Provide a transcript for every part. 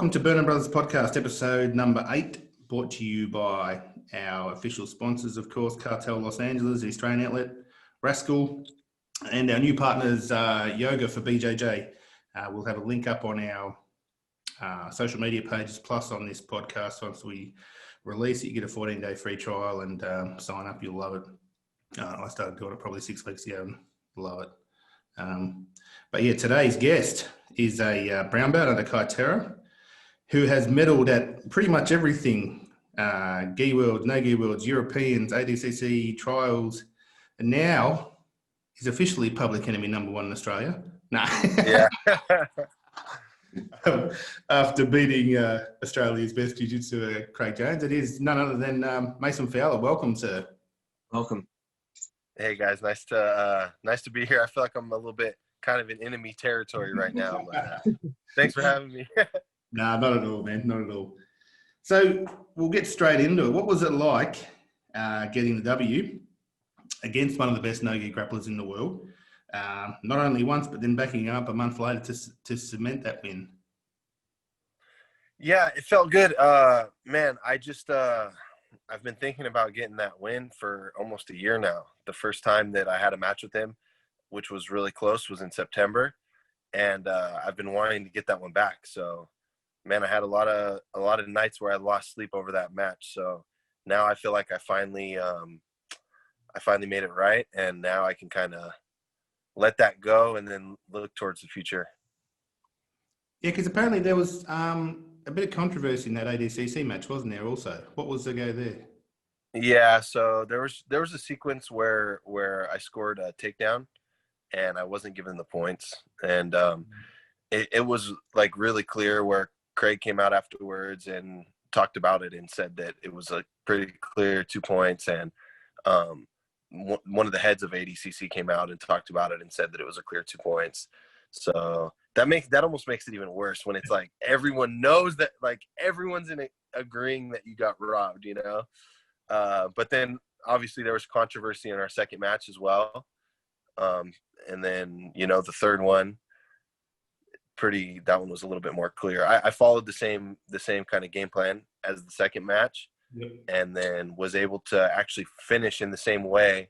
welcome to Burnham Brothers Podcast, episode number 8, brought to you by our official sponsors, of course, Cartel Los Angeles, the Australian outlet, Rascal, and our new partners, Yoga for BJJ. We'll have a link up on our social media pages, plus on this podcast. Once we release it, you get a 14-day free trial and sign up. You'll love it. I started doing it probably 6 weeks ago and love it. But yeah, today's guest is a brown belt under Kaitera who has medaled at pretty much everything, gi worlds, no gi worlds, Europeans, ADCC trials, and now he's officially public enemy number 1 in Australia. No. Yeah. After beating Australia's best jiu-jitsu, Craig Jones, it is none other than Mason Fowler. Welcome, sir. Welcome. Hey guys, nice to be here. I feel like I'm a little bit kind of in enemy territory right now, but thanks for having me. Nah, not at all, man. Not at all. So we'll get straight into it. What was it like getting the W against one of the best no-gi grapplers in the world? Not only once, but then backing up a month later to cement that win. Yeah, it felt good. Man, I've been thinking about getting that win for almost a year now. The first time that I had a match with him, which was really close, was in September. And I've been wanting to get that one back. So, man, I had a lot of nights where I lost sleep over that match. So now I feel like I finally made it right. And now I can kind of let that go and then look towards the future. Yeah, because apparently there was a bit of controversy in that ADCC match, wasn't there also? What was the go there? Yeah, so there was a sequence where I scored a takedown and I wasn't given the points. And it was like really clear where Craig came out afterwards and talked about it and said that it was a pretty clear 2 points. And one of the heads of ADCC came out and talked about it and said that it was a clear 2 points. So that almost makes it even worse when it's like everyone knows that, like everyone's agreeing that you got robbed, you know. But then obviously there was controversy in our second match as well. And then, you know, the third one, that one was a little bit more clear. I followed the same kind of game plan as the second match. Yep. And then was able to actually finish in the same way.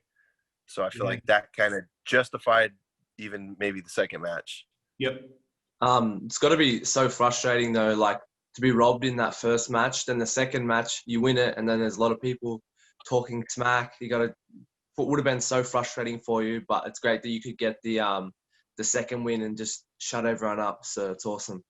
So I feel like that kind of justified even maybe the second match. Yep. It's got to be so frustrating though, like to be robbed in that first match, then the second match you win it, and then there's a lot of people talking smack. It would have been so frustrating for you, but it's great that you could get the second win and just shut everyone up. So it's awesome.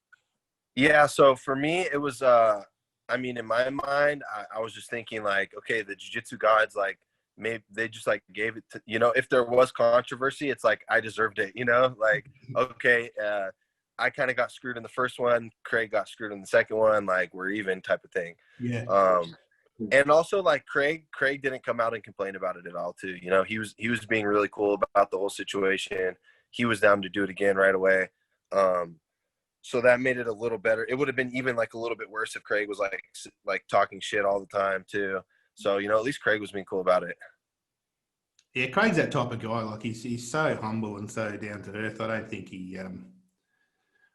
Yeah. So for me, it was, I mean, in my mind, I was just thinking like, okay, the jiu-jitsu gods, like maybe they just like gave it to, you know, if there was controversy, it's like, I deserved it, you know, like, okay, I kind of got screwed in the first one. Craig got screwed in the second one. Like we're even type of thing. Yeah. And also like Craig didn't come out and complain about it at all too. You know, he was being really cool about the whole situation. He was down to do it again right away. So that made it a little better. It would have been even like a little bit worse if Craig was like talking shit all the time too. So, you know, at least Craig was being cool about it. Yeah, Craig's that type of guy. Like he's so humble and so down to earth. I don't think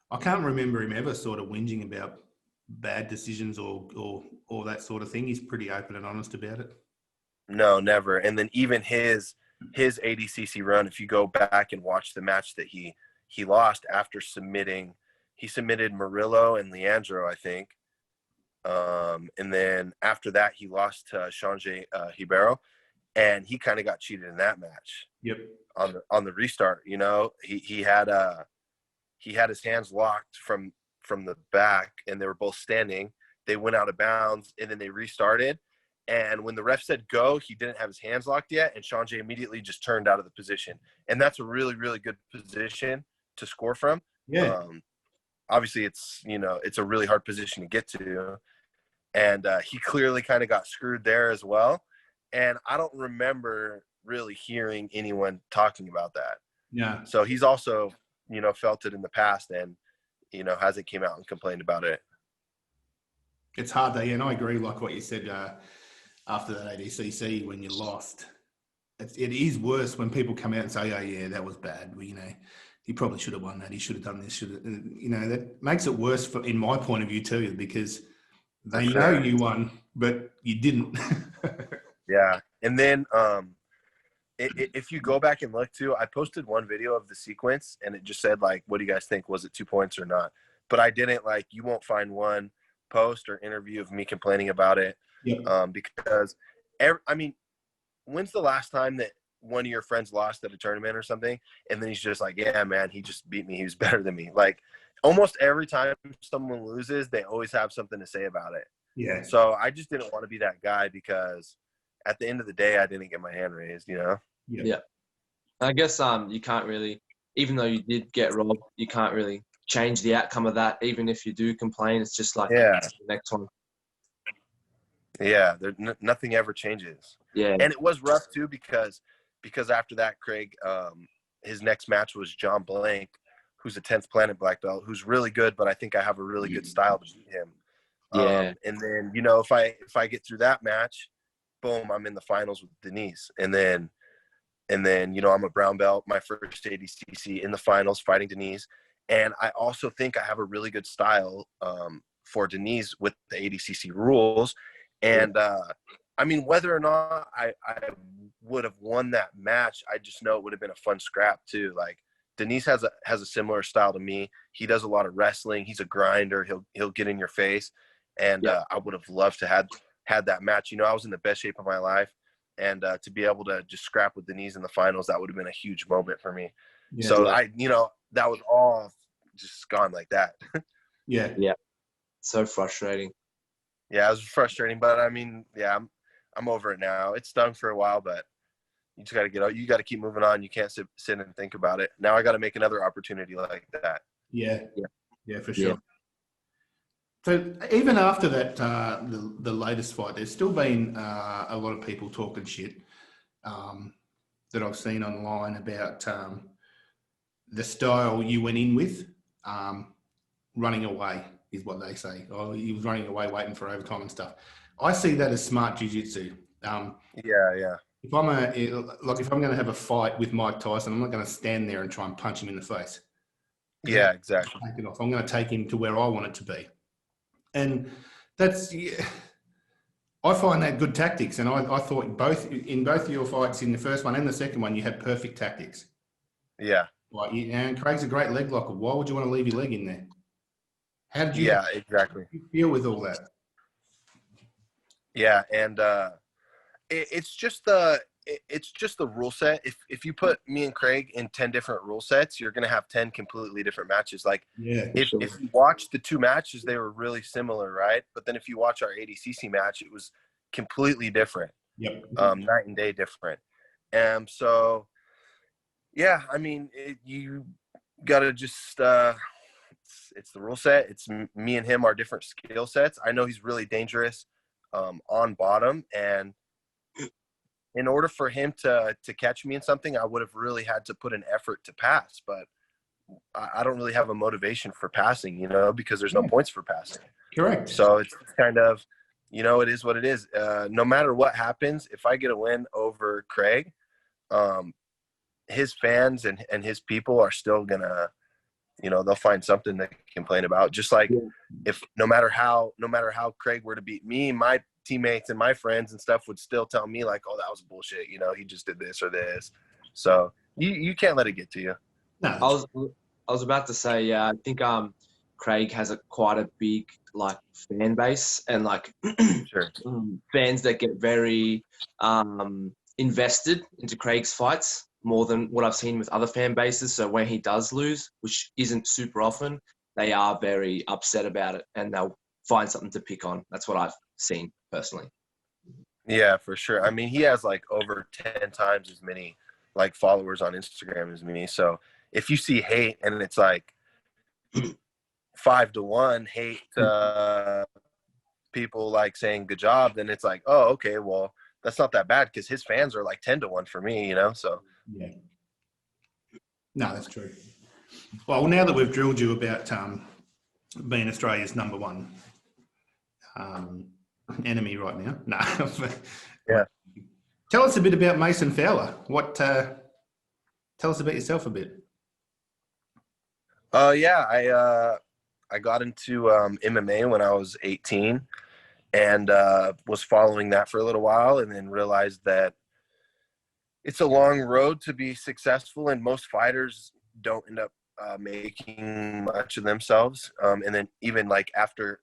I can't remember him ever sort of whinging about bad decisions or that sort of thing. He's pretty open and honest about it. No, never. And then even his ADCC run, if you go back and watch the match that he lost after he submitted Murillo and Leandro, I think. And then after that, he lost to Sanjay Ribeiro, and he kind of got cheated in that match. Yep. On the restart, you know, he had his hands locked from the back, and they were both standing. They went out of bounds, and then they restarted. And when the ref said go, he didn't have his hands locked yet, and Sanjay immediately just turned out of the position. And that's a really, really good position to score from. Yeah. Obviously, it's a really hard position to get to. And he clearly kind of got screwed there as well. And I don't remember really hearing anyone talking about that. Yeah. So he's also, you know, felt it in the past and, you know, hasn't came out and complained about it. It's hard though, yeah, and I agree, like what you said after that ADCC when you lost. It is worse when people come out and say, oh, yeah, that was bad. Well, you know, he probably should have won that. He should have done this. That makes it worse in my point of view too, because they know you won, but you didn't. Yeah. And then if you go back and look too, I posted one video of the sequence and it just said like, what do you guys think? Was it 2 points or not? But I didn't you won't find one post or interview of me complaining about it. Yep. Because when's the last time that one of your friends lost at a tournament or something? And then he's just like, yeah, man, he just beat me. He was better than me. Like almost every time someone loses, they always have something to say about it. Yeah. So I just didn't want to be that guy because at the end of the day, I didn't get my hand raised, Yeah. I guess you can't really, even though you did get robbed, you can't really change the outcome of that. Even if you do complain, it's just like the next one. Yeah, nothing ever changes. Yeah. And it was rough too because after that, Craig, his next match was John Blank, who's a 10th planet black belt, who's really good, but I think I have a really good style to beat him. Yeah. And then, if I get through that match, boom, I'm in the finals with Denise. And then, I'm a brown belt, my first ADCC in the finals fighting Denise. And I also think I have a really good style for Denise with the ADCC rules. And, whether or not I would have won that match, I just know it would have been a fun scrap too. Like Denise has a similar style to me. He does a lot of wrestling. He's a grinder. He'll get in your face. And I would have loved to had that match. I was in the best shape of my life. And to be able to just scrap with Denise in the finals, that would have been a huge moment for me. Yeah, so that was all just gone like that. Yeah. Yeah. So frustrating. Yeah, it was frustrating, but I'm over it now. It stung for a while, but you just got to get out. You got to keep moving on. You can't sit and think about it. Now I got to make another opportunity like that. Yeah, for sure. Yeah. So even after that, the latest fight, there's still been a lot of people talking shit that I've seen online about the style you went in with, running away is what they say. Oh, he was running away, waiting for overtime and stuff. I see that as smart jiu-jitsu. Yeah. If I'm going to have a fight with Mike Tyson, I'm not going to stand there and try and punch him in the face. Yeah, exactly. Take it off. I'm going to take him to where I want it to be. And that's, I find that good tactics. And I thought in both of your fights, in the first one and the second one, you had perfect tactics. Yeah. And Craig's a great leg locker. Why would you want to leave your leg in there? How did you exactly feel with all that? Yeah, and it's just the rule set. If you put me and Craig in 10 different rule sets, you're gonna have 10 completely different matches. Like if you watch the two matches, they were really similar, right? But then if you watch our ADCC match, it was completely different. Yep. Night and day different. So yeah, you gotta just it's the rule set. It's me and him are different skill sets. I know he's really dangerous on bottom, and in order for him to catch me in something, I would have really had to put an effort to pass, but I don't really have a motivation for passing, because there's no points for passing. Correct. So it's kind of, it is what it is. No matter what happens, if I get a win over Craig, his fans and his people are still gonna, they'll find something to complain about. Just like if no matter how Craig were to beat me, my teammates and my friends and stuff would still tell me like, oh, that was bullshit. He just did this or this. So you can't let it get to you. No. I was about to say, I think Craig has quite a big fan base and sure. Fans that get very invested into Craig's fights more than what I've seen with other fan bases. So when he does lose, which isn't super often, they are very upset about it and they'll find something to pick on. That's what I've seen personally. Yeah, for sure. he has over 10 times as many followers on Instagram as me. So if you see hate and it's 5-1 hate people saying good job, then it's oh, okay, well, that's not that bad because his fans are 10-1 for me, so. Yeah. No, that's true. Well, now that we've drilled you about being Australia's number one enemy right now. No. Yeah. Tell us a bit about Mason Fowler. Tell us about yourself a bit. Yeah, I got into MMA when I was 18, and was following that for a little while, and then realized that it's a long road to be successful, and most fighters don't end up making much of themselves. And then even like after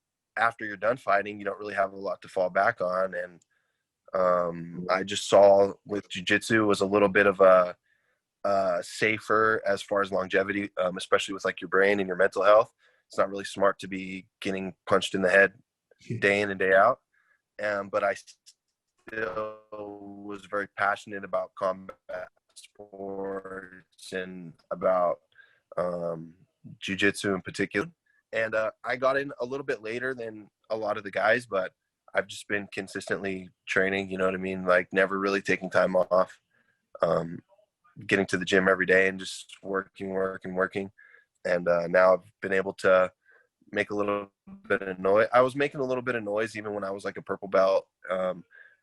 you're done fighting, you don't really have a lot to fall back on. And I just saw with jiu-jitsu was a little bit of a safer as far as longevity, especially with like your brain and your mental health. It's not really smart to be getting punched in the head day in and day out. But I still was very passionate about combat sports and about jiu-jitsu in particular. And I got in a little bit later than a lot of the guys, but I've just been consistently training, you know what I mean? Like never really taking time off, getting to the gym every day and just working. And now I've been able to make a little bit of noise. I was making a little bit of noise even when I was like a purple belt.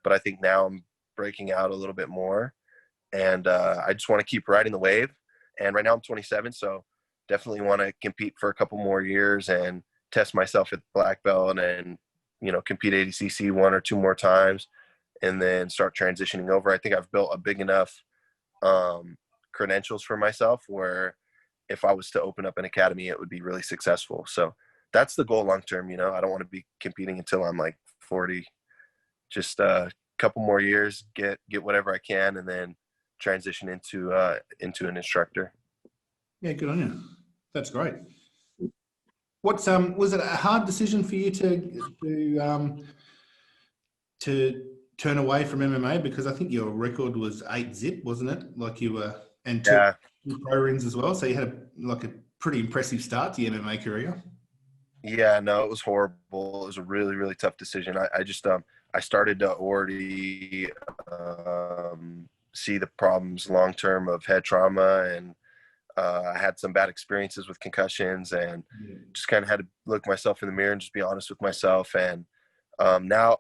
But I think now I'm breaking out a little bit more, and I just want to keep riding the wave. And right now I'm 27, so definitely want to compete for a couple more years and test myself at black belt, and compete ADCC 1 or 2 more times, and then start transitioning over. I think I've built a big enough credentials for myself where if I was to open up an academy, it would be really successful. So that's the goal long term. I don't want to be competing until I'm like 40. Just a couple more years, get whatever I can, and then transition into an instructor. Yeah, good on you. That's great. What's was it a hard decision for you to turn away from MMA, because I think your record was 8-0, wasn't it? Like you were, and took 2 pro rings as well. So you had a pretty impressive start to your MMA career. Yeah, no, it was horrible. It was a really, really tough decision. I just I started to already see the problems long term of head trauma, and I had some bad experiences with concussions, and just kind of had to look myself in the mirror and just be honest with myself. And now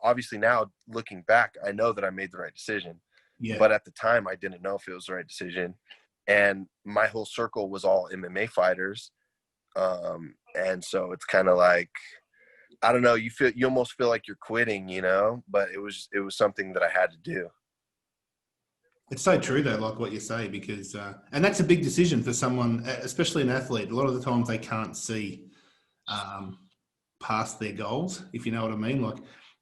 looking back, I know that I made the right decision. Yeah. But at the time, I didn't know if it was the right decision. And my whole circle was all MMA fighters. And so it's kind of like, I don't know, you almost feel like you're quitting, but it was something that I had to do. It's so true though, like what you say, because, and that's a big decision for someone, especially an athlete. A lot of the times they can't see past their goals, if you know what I mean.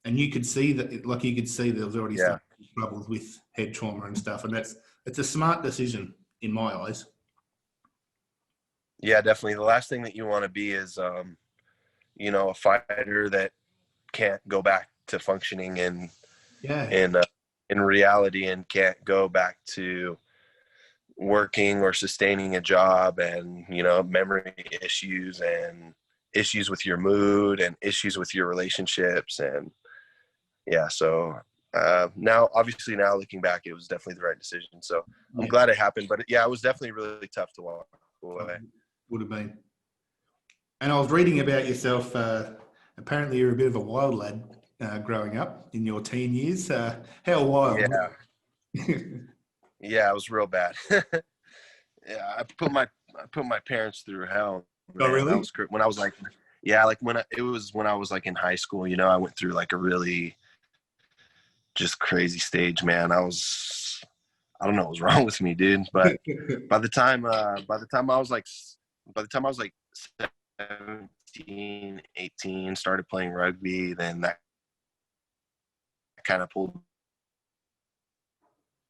And you could see that, there was already some troubles with head trauma and stuff. And it's a smart decision in my eyes. Yeah, definitely. The last thing that you want to be is, a fighter that can't go back to functioning in reality, and can't go back to working or sustaining a job, and, memory issues and issues with your mood and issues with your relationships. And so now looking back, it was definitely the right decision. So I'm glad it happened, but it was definitely really tough to walk away. Would have been. And I was reading about yourself. Apparently you're a bit of a wild lad growing up in your teen years. How wild? Yeah, it was real bad. Yeah, I put my parents through hell. Man. Oh, really? That was when I was like, when I was like in high school, I went through like a really just crazy stage, man. I don't know what was wrong with me, dude. But by the time I was like 17, 18, started playing rugby, then that kind of pulled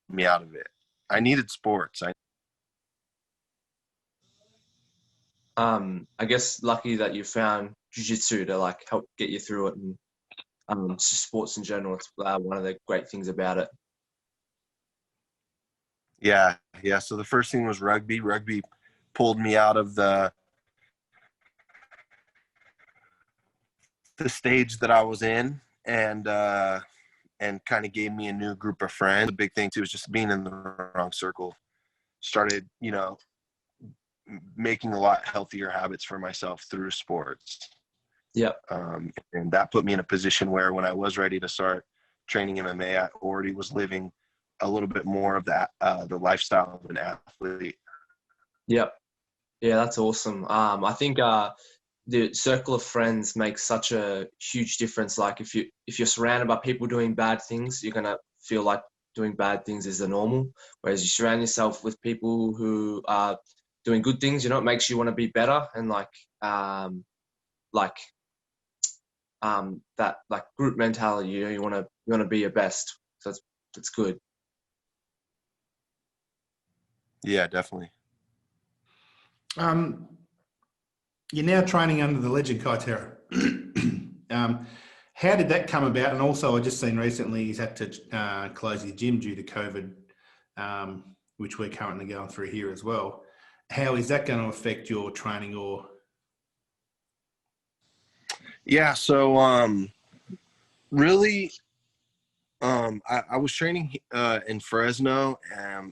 me out of it. I needed sports. I guess lucky that you found jiu-jitsu to like help get you through it, and sports in general. It's one of the great things about it. Yeah. So the first thing was rugby. Rugby pulled me out of the stage that I was in, and kind of gave me a new group of friends. The big thing too was just being in the wrong circle. Started, making a lot healthier habits for myself through sports. Yeah. And that put me in a position where when I was ready to start training MMA, I already was living a little bit more of that, the lifestyle of an athlete. Yep. Yeah, that's awesome. I think the circle of friends makes such a huge difference. Like if you're surrounded by people doing bad things, you're gonna feel like doing bad things is the normal. Whereas you surround yourself with people who are doing good things, it makes you want to be better, and like that like group mentality. You want to be your best. So that's good. Yeah, definitely. You're now training under the legend Kai Terra. How did that come about? And also, I just seen recently he's had to close his gym due to COVID, which we're currently going through here as well. How is that going to affect your training? Or Yeah, so really, I was training in Fresno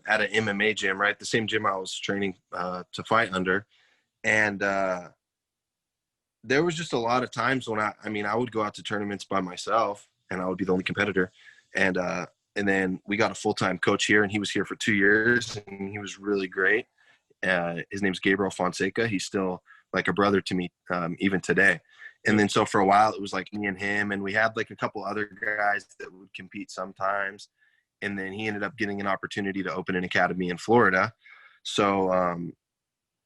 at an MMA gym, right? The same gym I was training to fight under. And there was just a lot of times when I would go out to tournaments by myself and I would be the only competitor. And then we got a full-time coach here, and he was here for 2 years, and he was really great. His name's Gabriel Fonseca. He's still like a brother to me even today. And then so for a while it was like me and him, and we had like a couple other guys that would compete sometimes. And then he ended up getting an opportunity to open an academy in Florida. So,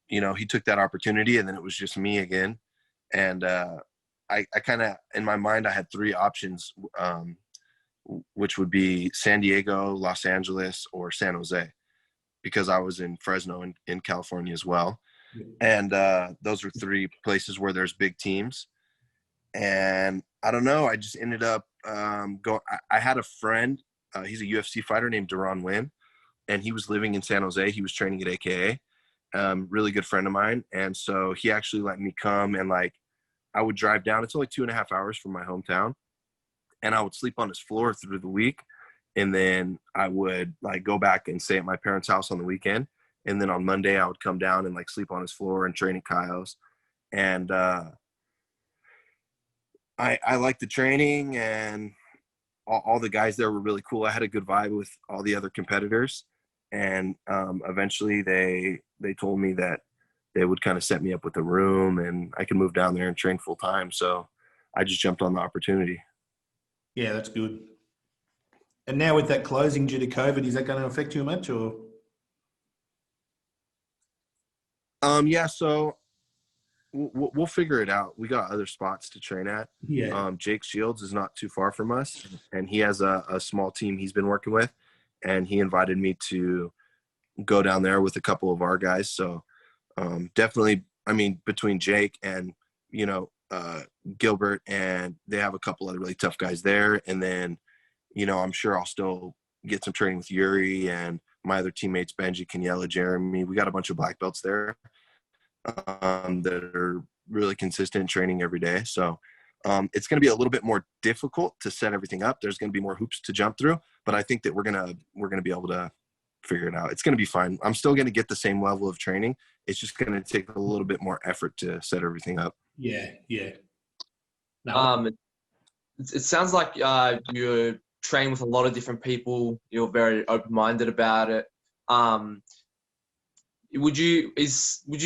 he took that opportunity, and then it was just me again. And I kind of, in my mind, I had 3 options, which would be San Diego, Los Angeles, or San Jose, because I was in Fresno in California as well. And those are 3 places where there's big teams. And I don't know, I just ended up going. I had a friend, he's a UFC fighter named Duran Wynn, and he was living in San Jose. He was training at AKA, really good friend of mine. And so he actually let me come, and like I would drive down. It's only 2.5 hours from my hometown, and I would sleep on his floor through the week. And then I would like go back and stay at my parents' house on the weekend. And then on Monday I would come down and like sleep on his floor and train at Kyle's. And I liked the training, and all the guys there were really cool. I had a good vibe with all the other competitors. And eventually they told me that they would kind of set me up with a room, and I could move down there and train full time. So I just jumped on the opportunity. yeah, that's good. And now with that closing due to COVID, is that going to affect you much? Or yeah, so we'll figure it out. We got other spots to train at. yeah, Jake Shields is not too far from us, and he has a small team he's been working with, and he invited me to go down there with a couple of our guys. So definitely, I mean, between Jake and Gilbert, and they have a couple other really tough guys there. And then I'm sure I'll still get some training with Yuri and my other teammates, Benji, Kenyella, Jeremy. We got a bunch of black belts there that are really consistent training every day. So it's going to be a little bit more difficult to set everything up. There's going to be more hoops to jump through, but I think that we're going to be able to figure it out. It's going to be fine. I'm still going to get the same level of training. It's just going to take a little bit more effort to set everything up. yeah. No. It sounds like you train with a lot of different people. You're very open-minded about it. Would you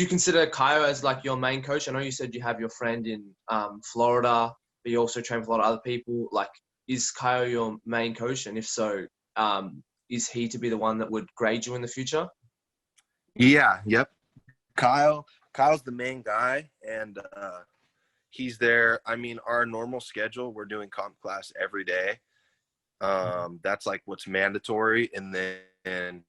consider Kyle as like your main coach? I know you said you have your friend in Florida, but you also train with a lot of other people. Like, is Kyle your main coach? And if so, is he to be the one that would grade you in the future? Yeah. Yep. Kyle's the main guy, and he's there. I mean, our normal schedule, we're doing comp class every day. That's like what's mandatory. And then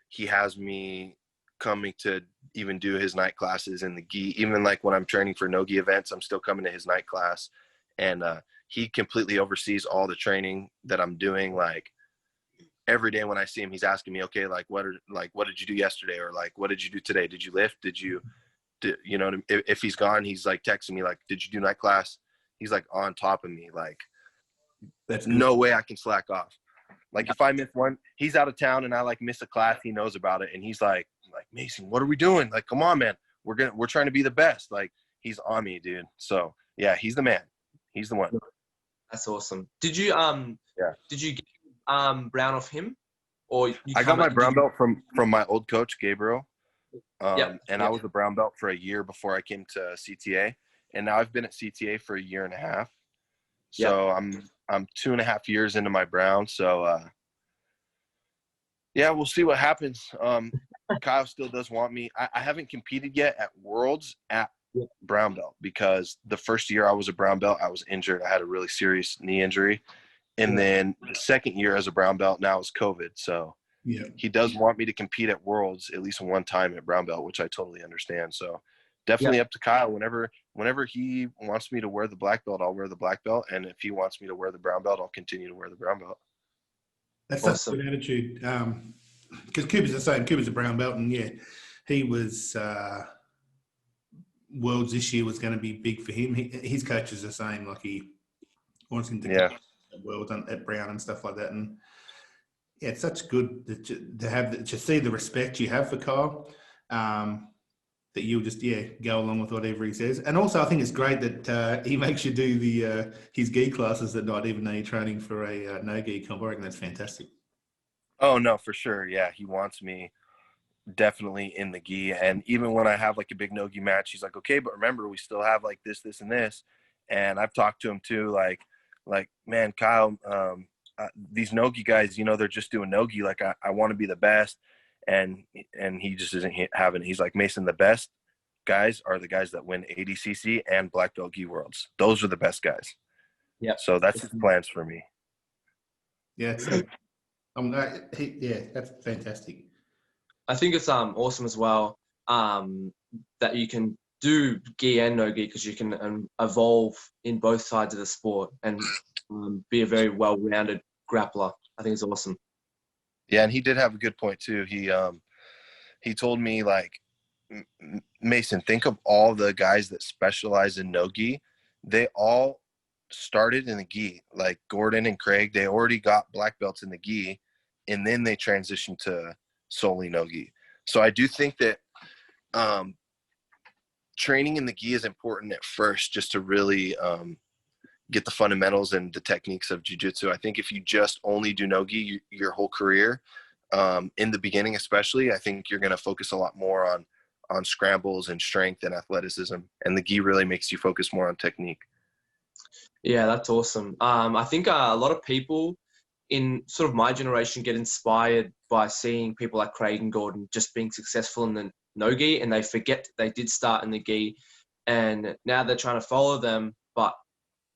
he has me coming to even do his night classes in the gi. Even like when I'm training for no gi events, I'm still coming to his night class. And he completely oversees all the training that I'm doing. Like every day when I see him, he's asking me, okay, like what did you do yesterday? Or like, what did you do today? Did you lift? If he's gone, he's like texting me, like, did you do night class? He's like on top of me. Like, That's no way I can slack off. Like if I miss one, he's out of town and I like miss a class, he knows about it. And he's like, Mason, what are we doing? Like, come on, man. We're trying to be the best. Like, he's on me, dude. So yeah, he's the man. He's the one. That's awesome. Did you get brown off him, or I got my brown belt from my old coach, Gabriel. And I was a brown belt for a year before I came to CTA, and now I've been at CTA for a year and a half. So I'm 2.5 years into my brown. So yeah, we'll see what happens. Kyle still does want me. I haven't competed yet at Worlds at brown belt because the first year I was a brown belt, I was injured. I had a really serious knee injury. And then the second year as a brown belt, now it's COVID. So he does want me to compete at Worlds at least one time at brown belt, which I totally understand. So definitely up to Kyle. Whenever he wants me to wear the black belt, I'll wear the black belt. And if he wants me to wear the brown belt, I'll continue to wear the brown belt. That's such a good attitude. Because Cooper's the same. Cooper's a brown belt, and he was Worlds this year was going to be big for him. His coach is the same. Like he wants him to compete at Worlds at brown and stuff like that. And it's such good to see the respect you have for Kyle. That you'll just go along with whatever he says. And also I think it's great that he makes you do his gi classes at night, even though you're training for a no gi comp. I reckon that's fantastic. Oh no, for sure. Yeah, he wants me definitely in the gi. And even when I have like a big no gi match, he's like, okay, but remember we still have like this, and this. And I've talked to him too, like man, Kyle, these no gi guys, they're just doing no gi. Like I want to be the best. And he just isn't having it. He's like, Mason, the best guys are the guys that win ADCC and black belt gi worlds. Those are the best guys. Yeah. So that's his plans for me. Yeah. That's fantastic. I think it's awesome as well that you can do gi and no gi because you can evolve in both sides of the sport and be a very well-rounded grappler. I think it's awesome. Yeah, and he did have a good point too. He told me like, Mason, think of all the guys that specialize in no gi. They all started in the gi. Like Gordon and Craig, they already got black belts in the gi, and then they transitioned to solely no gi. So I do think that training in the gi is important at first, just to really get the fundamentals and the techniques of jiu-jitsu. I think if you just only do no-gi your whole career, in the beginning especially, I think you're going to focus a lot more on scrambles and strength and athleticism. And the gi really makes you focus more on technique. Yeah, that's awesome. I think a lot of people in sort of my generation get inspired by seeing people like Craig and Gordon just being successful in the no-gi, and they forget they did start in the gi. And now they're trying to follow them, but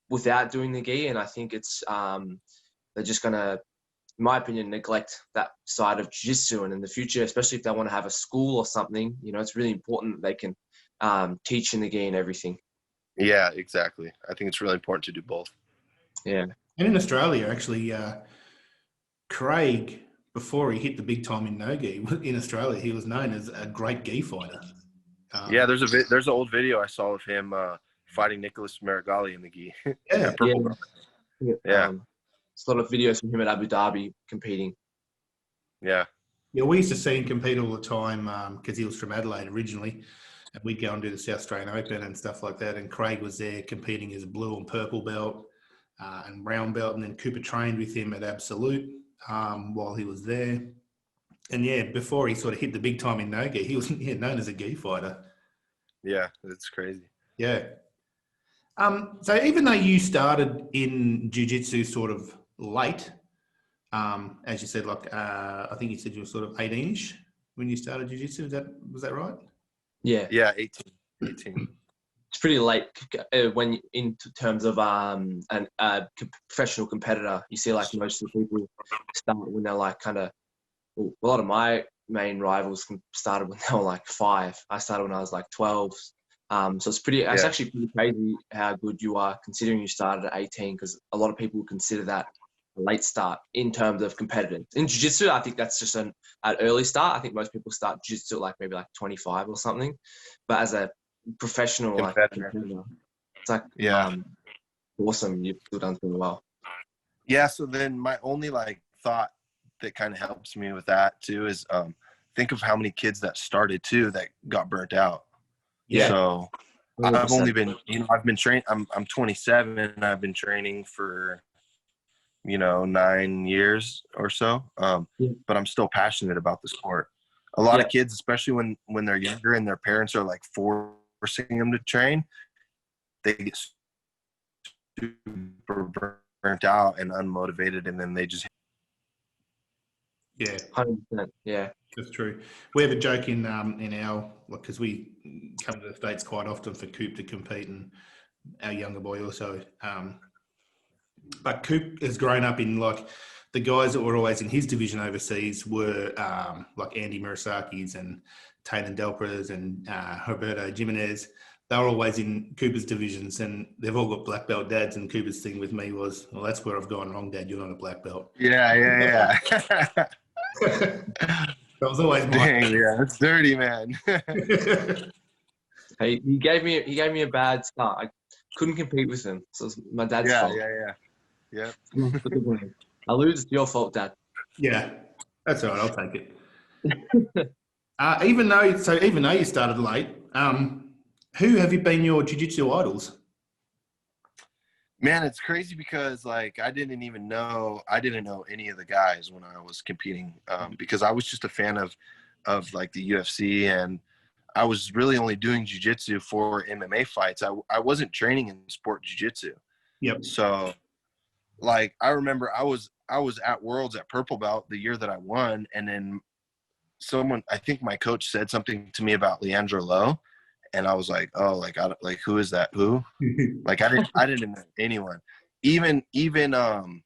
without doing the gi, and I think it's they're just gonna, in my opinion, neglect that side of jiu-jitsu. And in the future, especially if they want to have a school or something, it's really important that they can teach in the gi and everything. Yeah, exactly. I think it's really important to do both. Yeah. And in Australia, actually, Craig, before he hit the big time in no gi in Australia, he was known as a great gi fighter. Yeah, there's an old video I saw of him fighting Nicholas Marigali in the gi. Yeah. It's a lot of videos from him at Abu Dhabi competing. Yeah, we used to see him compete all the time because he was from Adelaide originally, and we'd go and do the South Australian Open and stuff like that. And Craig was there competing as a blue and purple belt and brown belt, and then Cooper trained with him at Absolute while he was there. And before he sort of hit the big time in no gi, he was known as a gi fighter. Yeah, that's crazy. Yeah. So even though you started in jiu-jitsu sort of late, as you said, like I think you said you were sort of 18-ish when you started jiu-jitsu. Was that right? Yeah. Yeah, 18. It's pretty late when in terms of a professional competitor. You see, like most of the people start when they're like a lot of my main rivals started when they were like 5. I started when I was like 12. So it's actually pretty crazy how good you are considering you started at 18, because a lot of people would consider that a late start in terms of competitors. In jiu-jitsu, I think that's just an early start. I think most people start jiu-jitsu at maybe 25 or something. But as a professional competitor, it's awesome. You've done so well. Yeah, so then my only thought that kind of helps me with that too is think of how many kids that started too that got burnt out. Yeah. So 100%. I've only been, I've been training, I'm 27 and I've been training for, 9 years or so. But I'm still passionate about the sport. A lot of kids, especially when they're younger and their parents are like forcing them to train, they get super burnt out and unmotivated, and then they just. Yeah, 100%. Yeah. that's true. We have a joke in our, because we come to the States quite often for Coop to compete, and our younger boy also. But Coop has grown up in like the guys that were always in his division overseas were like Andy Murasakis and Taylor Delpras and Roberto Jimenez. They were always in Cooper's divisions, and they've all got black belt dads. And Cooper's thing with me was, well, that's where I've gone wrong, Dad. You're not a black belt. Yeah. That was always my Dang, yeah, that's dirty, man. He gave me a bad start. I couldn't compete with him, so it's my dad's fault. Yeah. I lose, it's your fault, Dad. Yeah, that's all right. I'll take it. Even though you started late, who have you been your jiu-jitsu idols? Man, it's crazy because like I didn't know any of the guys when I was competing, because I was just a fan of like the UFC, and I was really only doing jiu-jitsu for MMA fights. I wasn't training in sport jiu-jitsu. Yep. So like I remember I was at Worlds at purple belt the year that I won, and then I think my coach said something to me about Leandro Lowe, and I was like, oh, like who is that? Who? Like I didn't know anyone. Even man,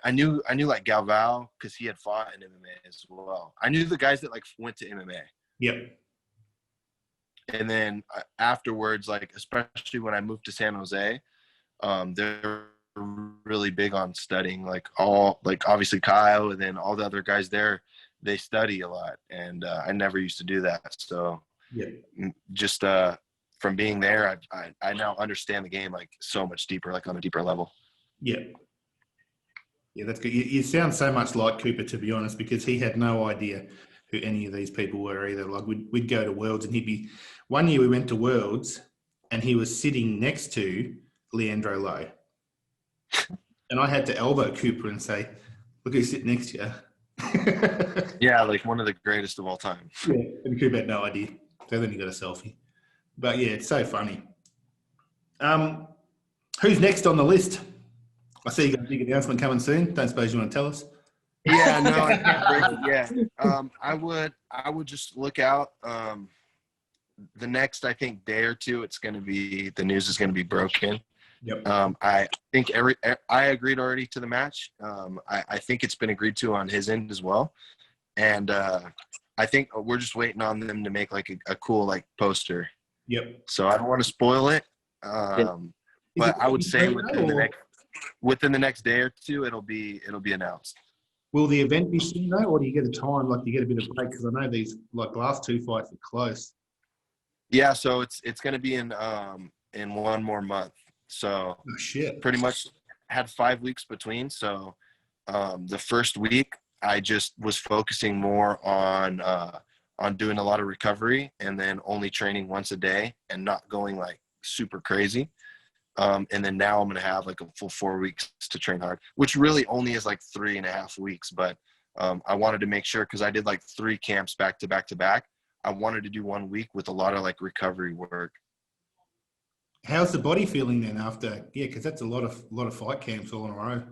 I knew like Galvao because he had fought in MMA as well. I knew the guys that like went to MMA. Yep. And then afterwards, like especially when I moved to San Jose, they're really big on studying. Like obviously Kyle, and then all the other guys there, they study a lot, and I never used to do that. So just from being there, I now understand the game like so much deeper, like on a deeper level. Yeah, that's good. You sound so much like Cooper, to be honest, because he had no idea who any of these people were either. Like we'd go to Worlds, and one year we went to Worlds, and he was sitting next to Leandro Lowe, and I had to elbow Cooper and say, "Look who's sitting next to you." Yeah, like one of the greatest of all time. Yeah, and Cooper had no idea. So then he got a selfie. But yeah, it's so funny. Who's next on the list? I see you got a big announcement coming soon. Don't suppose you want to tell us? Yeah, no, I can't break it yet. I would just look out. The next, I think, day or two, the news is going to be broken. Yep. I think I agreed already to the match. I think it's been agreed to on his end as well. And I think we're just waiting on them to make like a cool like poster. Yep. So I don't want to spoil it. But I would say within the next day or two, it'll be announced. Will the event be soon though, or do you get a time, like you get a bit of break? Because I know these like last two fights are close. Yeah, so it's going to be in 1 more month. So pretty much had 5 weeks between. So the first week I just was focusing more on doing a lot of recovery, and then only training once a day and not going like super crazy. And then now I'm going to have like a full 4 weeks to train hard, which really only is like 3.5 weeks. But I wanted to make sure, because I did like 3 camps back to back to back. I wanted to do 1 week with a lot of like recovery work. How's the body feeling then after? Yeah, because that's a lot of fight camps all in a row.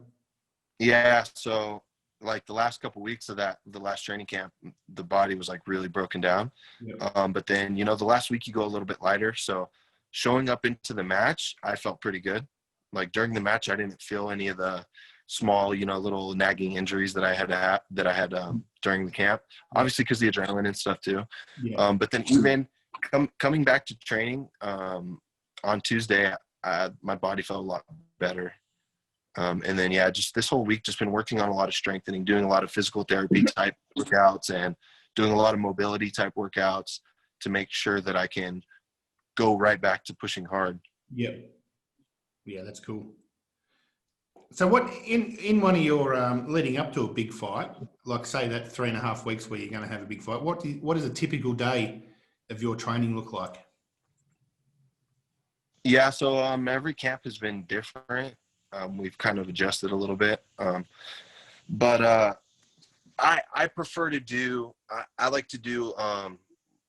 Yeah, so like the last couple of weeks of the last training camp, the body was like really broken down. Yep. But then, the last week you go a little bit lighter. So showing up into the match, I felt pretty good. Like during the match, I didn't feel any of the small, little nagging injuries that I had during the camp, obviously because the adrenaline and stuff too. Yeah. But then even coming back to training on Tuesday, my body felt a lot better. And then, just this whole week, just been working on a lot of strengthening, doing a lot of physical therapy type workouts, and doing a lot of mobility type workouts to make sure that I can go right back to pushing hard. Yep. Yeah, that's cool. So what, in one of your leading up to a big fight, like say that 3.5 weeks where you're going to have a big fight, what does a typical day of your training look like? Yeah, so every camp has been different. We've kind of adjusted a little bit. But I prefer to do. I like to do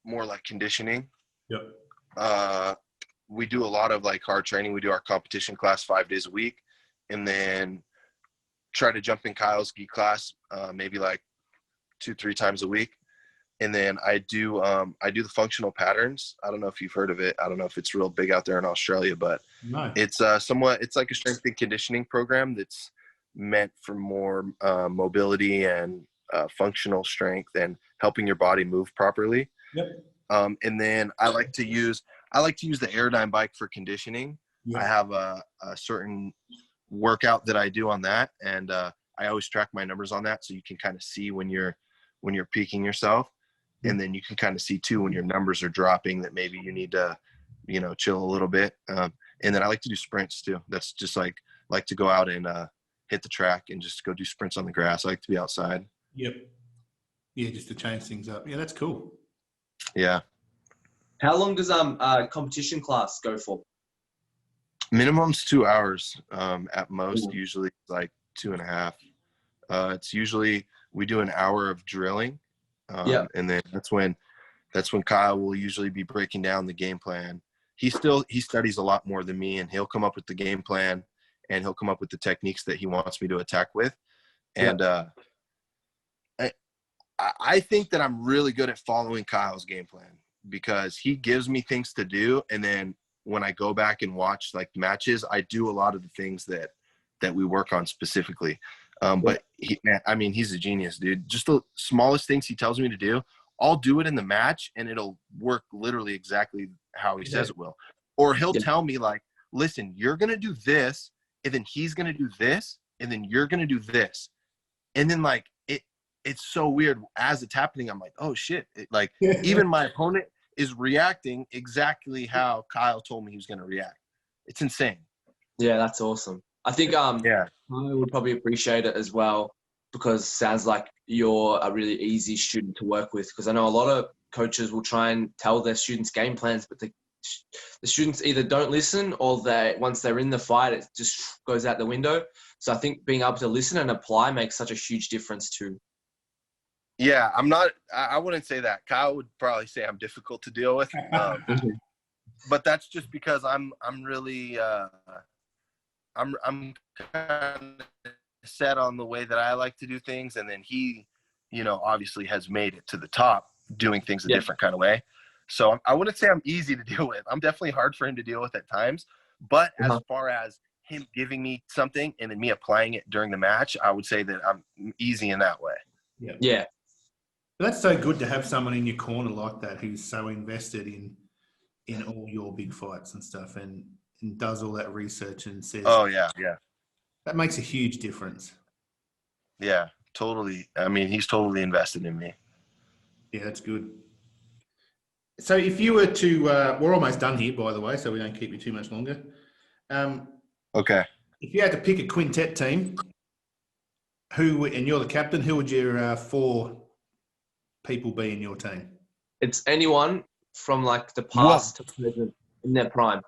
more like conditioning. Yep. We do a lot of like hard training. We do our competition class 5 days a week, and then try to jump in Kyle's gi class maybe like 2-3 times a week. And then I do the functional patterns. I don't know if you've heard of it. I don't know if it's real big out there in Australia, but No. it's it's like a strength and conditioning program that's meant for more mobility and functional strength and helping your body move properly. Yep. And then I like to use the Aerodyne bike for conditioning. Yep. I have a certain workout that I do on that, and I always track my numbers on that, so you can kind of see when you're peaking yourself. And then you can kind of see too when your numbers are dropping that maybe you need to, chill a little bit. And then I like to do sprints too. That's just like to go out and hit the track and just go do sprints on the grass. I like to be outside. Yep. Yeah, just to change things up. Yeah, that's cool. Yeah. How long does competition class go for? Minimum's 2 hours. At most, usually like 2.5. It's usually we do an hour of drilling. And then that's when Kyle will usually be breaking down the game plan. He studies a lot more than me, and he'll come up with the game plan, and he'll come up with the techniques that he wants me to attack with. And I think that I'm really good at following Kyle's game plan because he gives me things to do, and then when I go back and watch like matches, I do a lot of the things that we work on specifically. But he's a genius, dude. Just the smallest things he tells me to do, I'll do it in the match, and it'll work literally exactly how he says it will. Or he'll tell me like, listen, you're going to do this, and then he's going to do this, and then you're going to do this. And then like, it's so weird as it's happening. I'm like, oh shit. Even my opponent is reacting exactly how Kyle told me he was going to react. It's insane. Yeah, that's awesome. I think I would probably appreciate it as well because it sounds like you're a really easy student to work with, because I know a lot of coaches will try and tell their students game plans, but the students either don't listen or once they're in the fight, it just goes out the window. So I think being able to listen and apply makes such a huge difference too. Yeah, I wouldn't say that. Kyle would probably say I'm difficult to deal with. But that's just because I'm really I'm kind of set on the way that I like to do things, and then he, obviously has made it to the top doing things a different kind of way. So I wouldn't say I'm easy to deal with. I'm definitely hard for him to deal with at times. But as far as him giving me something and then me applying it during the match, I would say that I'm easy in that way. Yeah. That's so good to have someone in your corner like that who's so invested in all your big fights and stuff and does all that research and says, oh yeah. That makes a huge difference. Yeah, totally. I mean, he's totally invested in me. Yeah, that's good. So if you were to, we're almost done here, by the way, so we don't keep you too much longer. Okay. If you had to pick a quintet team, and you're the captain, who would your 4 people be in your team? It's anyone from like the past to present in their prime.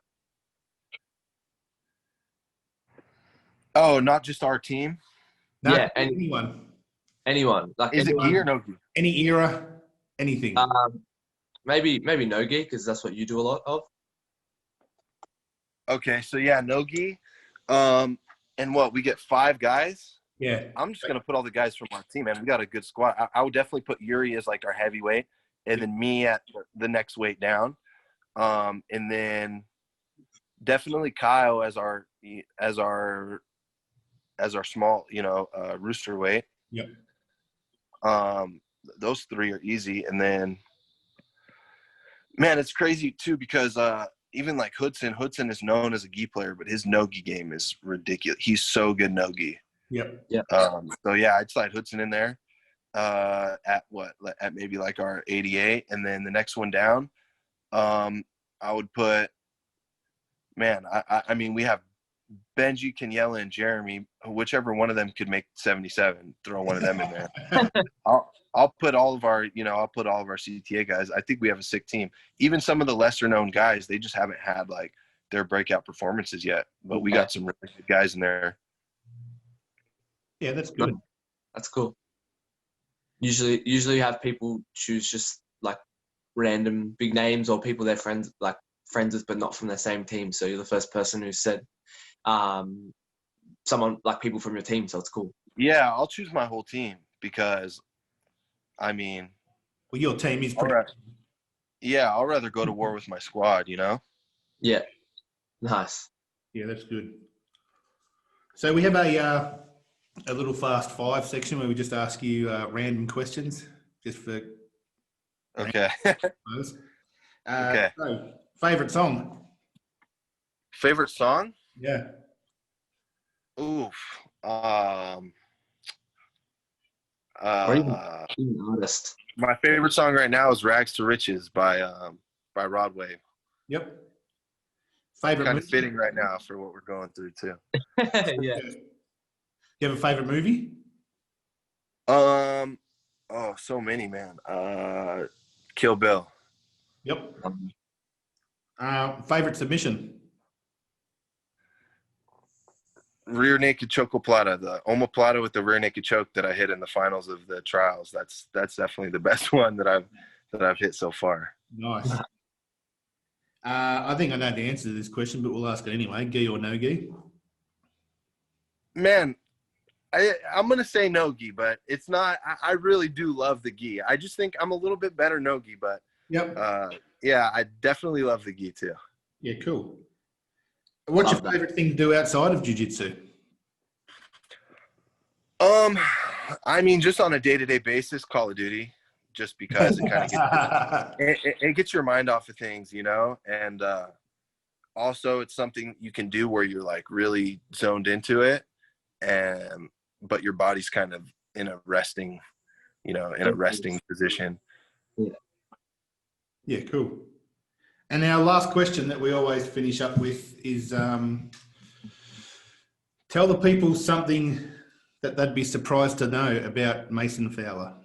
Oh, not just our team? No, yeah, anyone. Anyone. Like Is anyone, it gi or no gi? Any era, anything. Maybe no gi, because that's what you do a lot of. Okay, so yeah, no gi. And what, we get 5 guys? Yeah. I'm just going to put all the guys from our team, man. We got a good squad. I would definitely put Yuri as like our heavyweight, and then me at the next weight down. And then definitely Kyle as our small, rooster weight. Yep. Those 3 are easy. And then, man, it's crazy too, because even like Hudson is known as a gi player, but his no-gi game is ridiculous. He's so good no-gi. Yep. So yeah, I'd slide Hudson in there at maybe like our 88, and then the next one down, I would put, man, I mean, we have Benji, Kenyella, and Jeremy. Whichever one of them could make 77, throw one of them in there. I'll put all of our CTA guys. I think we have a sick team. Even some of the lesser known guys, they just haven't had like their breakout performances yet. But we got some really good guys in there. Yeah, that's good. That's cool. Usually you have people choose just like random big names or people they're friends with, but not from their same team. So you're the first person who said someone like people from your team. So it's cool. Yeah, I'll choose my whole team because, I mean, Well, your team is pretty. I'll rather go to war with my squad, you know? Yeah. Nice. Yeah, that's good. So we have a little fast five section where we just ask you random questions, just for. Okay. Okay. So, favorite song? Favorite song? Yeah. Oof. Or even artist. My favorite song right now is "Rags to Riches" by Rod Wave. Yep. Favorite Kind movie? of fitting right now for what we're going through too. Yeah. You have a favorite movie? Oh, so many, man. Kill Bill. Yep. Favorite submission? Rear naked chocoplata, the omoplata with the rear naked choke that I hit in the finals of the trials. That's definitely the best one that I've hit so far. Nice. I think I know the answer to this question, but we'll ask it anyway. Gi or no gi? Man, I'm gonna say no gi, but it's not. I really do love the gi. I just think I'm a little bit better no gi, but Yep. yeah, I definitely love the gi too. Yeah, cool. What's your favorite thing to do outside of jiu-jitsu? I mean, just on a day-to-day basis, Call of Duty, just because it kind of gets it gets your mind off of things, you know, and also it's something you can do where you're like really zoned into it, but your body's kind of in a resting, position. Yeah. Yeah, cool. And our last question that we always finish up with is tell the people something that they'd be surprised to know about Mason Fowler.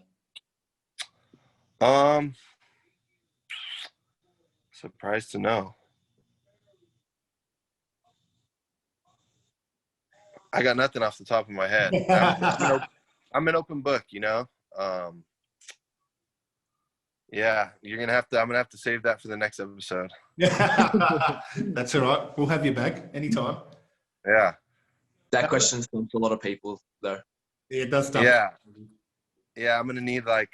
Surprised to know. I got nothing off the top of my head. I'm an open book, you know. Yeah, I'm gonna have to save that for the next episode. That's all right. We'll have you back anytime. Yeah. That question's come to a lot of people though. Yeah, it does stuff. Yeah, I'm gonna need a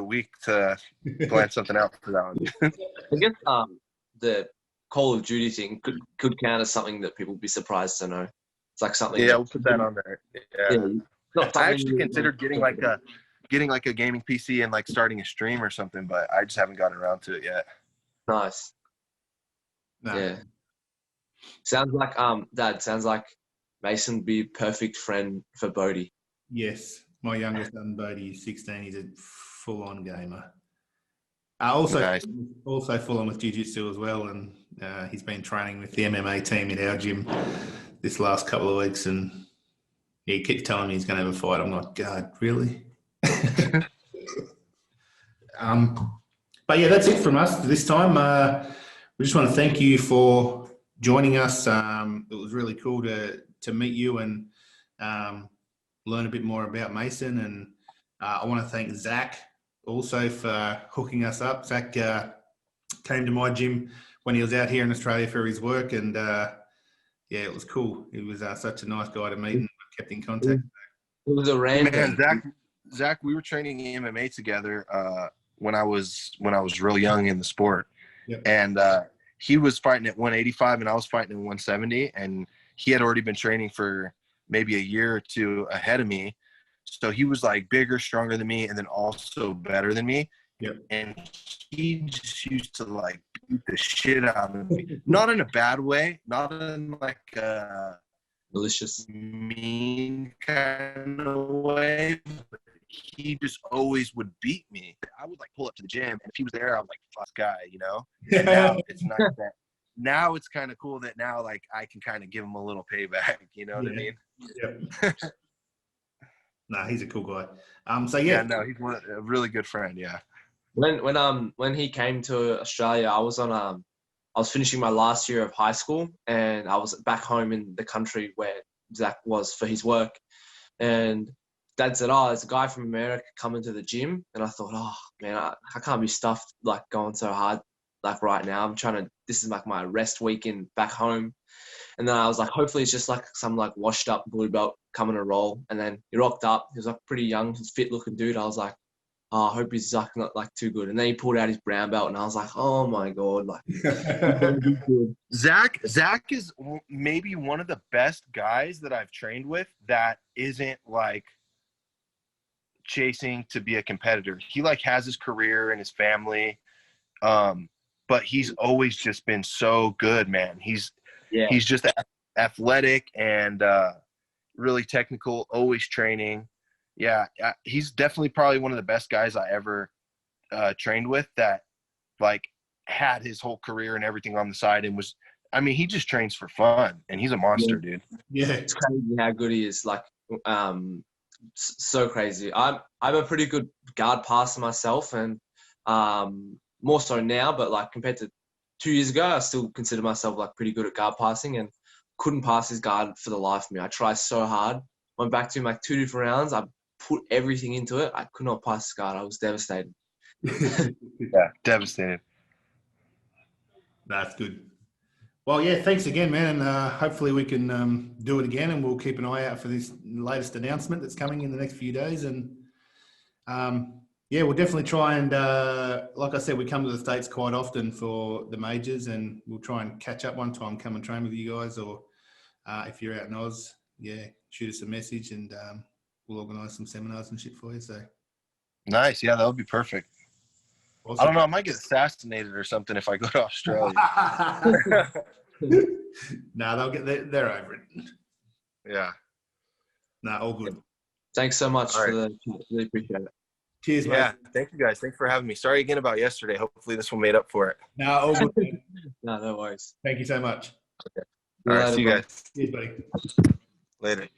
week to plan something out for that one. I guess the Call of Duty thing could count as something that people would be surprised to know. It's like something. Yeah, we'll put that on there. Yeah. I actually considered getting like a gaming PC and like starting a stream or something, but I just haven't gotten around to it yet. Nice. No. Yeah. Sounds like Dad. Sounds like Mason would be a perfect friend for Bodhi. Yes, my youngest son Bodhi is 16. He's a full-on gamer. Also full on with jiu-jitsu as well, and he's been training with the MMA team in our gym this last couple of weeks, and he keeps telling me he's going to have a fight. I'm like, God, really? But yeah, that's it from us this time. We just want to thank you for joining us. It was really cool to meet you and learn a bit more about Mason, and I want to thank Zach also for hooking us up. Zach came to my gym when he was out here in Australia for his work, and yeah, it was cool. He was such a nice guy to meet, and kept in contact. It was a random. Man, Zach, we were training MMA together when I was real young in the sport. Yep. And he was fighting at 185 and I was fighting at 170, and he had already been training for maybe a year or two ahead of me. So he was like bigger, stronger than me, and then also better than me. Yep. And he just used to like beat the shit out of me. Not in a bad way, not in like a Malicious, mean kind of way. But he just always would beat me. I would like pull up to the gym, and if he was there, I was like, "Fuck, guy," you know. And now it's not that. Now it's kind of cool that now like I can kind of give him a little payback. You know what I mean? Yep. Nah, he's a cool guy. So Yeah, no, he's a really good friend. Yeah. When he came to Australia, I was finishing my last year of high school, and I was back home in the country where Zach was for his work, and Dad said, "Oh, there's a guy from America coming to the gym," and I thought, "Oh man, I can't be stuffed like going so hard like right now. This is like my rest weekend back home." And then I was like, hopefully it's just like some like washed up blue belt coming to roll. And then he rocked up. He was like pretty young, fit looking dude. I was like, oh, I hope he's like not like too good. And then he pulled out his brown belt, and I was like, oh my god, like Zach is maybe one of the best guys that I've trained with that isn't like chasing to be a competitor. He like has his career and his family, but he's always just been so good, man. He's just athletic and really technical, always training. Yeah, he's definitely probably one of the best guys I ever trained with that like had his whole career and everything on the side and he just trains for fun, and he's a monster, dude. Yeah, it's crazy how good he is. Like, so crazy. I'm a pretty good guard passer myself, and more so now, but like compared to 2 years ago, I still consider myself like pretty good at guard passing, and couldn't pass his guard for the life of me. I tried so hard. Went back to him like 2 different rounds. I put everything into it. I could not pass his guard. I was devastated. Yeah, devastated. That's good. Well, yeah, thanks again, man. And hopefully we can do it again, and we'll keep an eye out for this latest announcement that's coming in the next few days. And yeah, we'll definitely try and, like I said, we come to the States quite often for the majors, and we'll try and catch up one time, come and train with you guys, or if you're out in Oz, yeah, shoot us a message, and we'll organise some seminars and shit for you. So nice. Yeah, that would be perfect. Awesome. I don't know. I might get assassinated or something if I go to Australia. No, they'll get they're over it. Yeah. No, all good. Thanks so much for the chat. Really appreciate it. Cheers, mate. Yeah, thank you guys. Thanks for having me. Sorry again about yesterday. Hopefully this one made up for it. No, all good. No worries. Thank you so much. Okay. All right, see you guys. Cheers, buddy. Later.